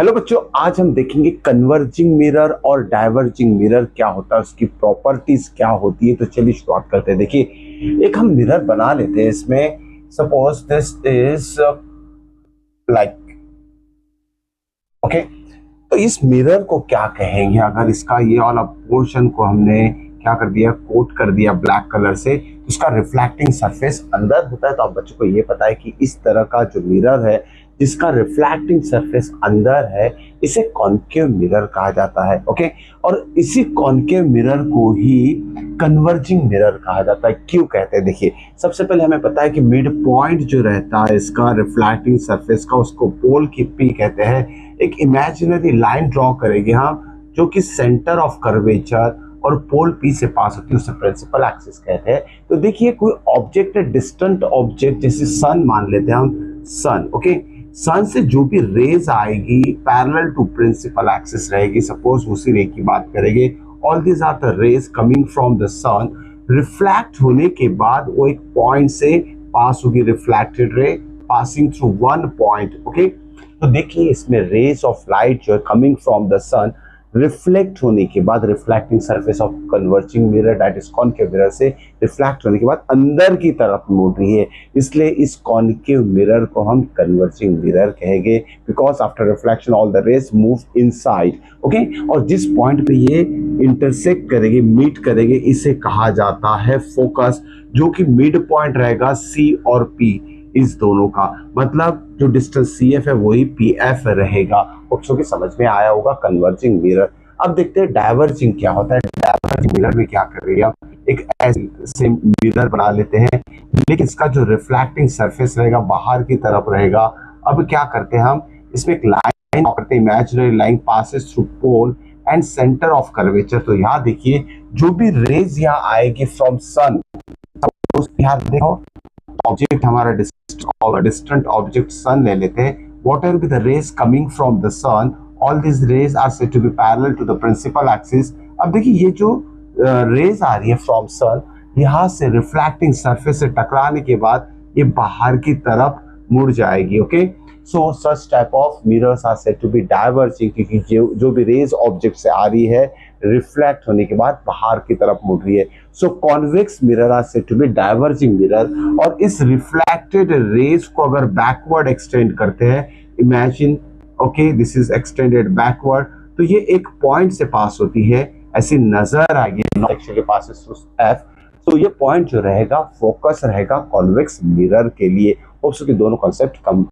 Hello बच्चों, आज हम देखेंगे कन्वर्जिंग मिरर और डाइवर्जिंग मिरर क्या होता है, उसकी प्रॉपर्टीज क्या होती है। तो चलिए शुरुआत करते हैं। देखिए, एक हम मिरर बना लेते हैं। इसमें suppose this is like okay. तो इस मिरर को क्या कहेंगे? अगर इसका ये वाला पोर्शन को हमने क्या कर दिया, कोट कर दिया ब्लैक कलर से, तो इसका रिफ्लेक्टिंग सरफेस अंदर होता है। तो आप बच्चों को ये पता है कि इस तरह का जो मिरर है जिसका रिफ्लेक्टिंग सरफेस अंदर है, इसे कॉन्केव मिरर कहा जाता है। ओके, और इसी कॉन्केव मिरर को ही कन्वर्जिंग मिरर कहा जाता है। क्यों कहते हैं? देखिए, सबसे पहले हमें पता है कि मिड पॉइंट जो रहता है इसका रिफ्लेक्टिंग सरफेस का, उसको पोल की पी कहते हैं। एक इमेजिनरी लाइन ड्रॉ करेंगे हम, जो कि सेंटर ऑफ कर्वेचर और पोल पी से पास होती है, उसे प्रिंसिपल एक्सिस कहते हैं। तो देखिए, कोई ऑब्जेक्ट है, डिस्टेंट ऑब्जेक्ट, जैसे सन मान लेते हैं हम, सन। ओके, सन से जो भी रेज आएगी पैरेलल टू प्रिंसिपल एक्सिस रहेगी। सपोज उसी रे की बात करेंगे, all these are the rays coming from the sun. Reflect होने के बाद वो एक पॉइंट से पास होगी, reflected ray passing through one point. Okay, तो देखिए इसमें रेज ऑफ लाइट जो है coming from the sun, reflect होने के बाद reflecting surface of converging mirror that is concave mirror से रिफ्लेक्ट होने के बाद अंदर की तरफ मुड़ रही है, इसलिए इस कॉन्केव मिरर को हम कन्वर्जिंग मिरर कहेंगे, because after reflection all the rays move inside. Okay, और जिस पॉइंट पे ये इंटरसेक्ट करेंगे, मीट करेंगे, इसे कहा जाता है फोकस, जो कि मिड पॉइंट रहेगा सी और पी, इस दोनों का। मतलब जो डिस्टेंस सी एफ है वही पी एफ रहेगा। बच्चों की समझ में आया होगा कन्वर्जिंग मिरर। अब देखते हैं डाइवर्जिंग क्या होता है। डाइवर्जिंग मिरर में क्या करेंगे, हम एक ऐसे मिरर बना लेते हैं, लेकिन इसका जो रिफ्लेक्टिंग सरफेस रहेगा बाहर की तरफ रहेगा। अब क्या करते हैं, हम इसमें एक लाइन करते हैं, imaginary line passes through pole and centre of curvature. तो यहाँ देखिए, जो भी रेज यहाँ आएगी फ्रॉम सन, यहाँ देखो ऑब्जेक्ट हमारा डिस्टेंट ऑब्जेक्ट सन ले लेते हैं। Whatever be the rays coming from the sun, all these rays are said to be parallel to the principal axis. अब देखिए, ये जो रेज आ रही है फ्रॉम सन, यहाँ से रिफ्लेक्टिंग सरफेस से टकराने के बाद ये बाहर की तरफ मुड़ जाएगी। Okay, so such type of mirrors are said to be diverging, क्योंकि जो भी रेज ऑब्जेक्ट से आ रही है रिफ्लेक्ट होने के बाद बाहर की तरफ मुड़ रही है। So convex mirror are said to be diverging mirror. और इस रिफ्लेक्टेड रेज को अगर बैकवर्ड एक्सटेंड करते हैं, imagine okay this is extended backward, तो ये एक पॉइंट से पास होती है, ऐसी नजर आएगी एक्चुअली पासेस थ्रू एफ। तो ये पॉइंट जो रहेगा फोकस रहेगा कॉन्वेक्स मिरर के लिए। होप्स कि दोनों कॉन्सेप्ट कम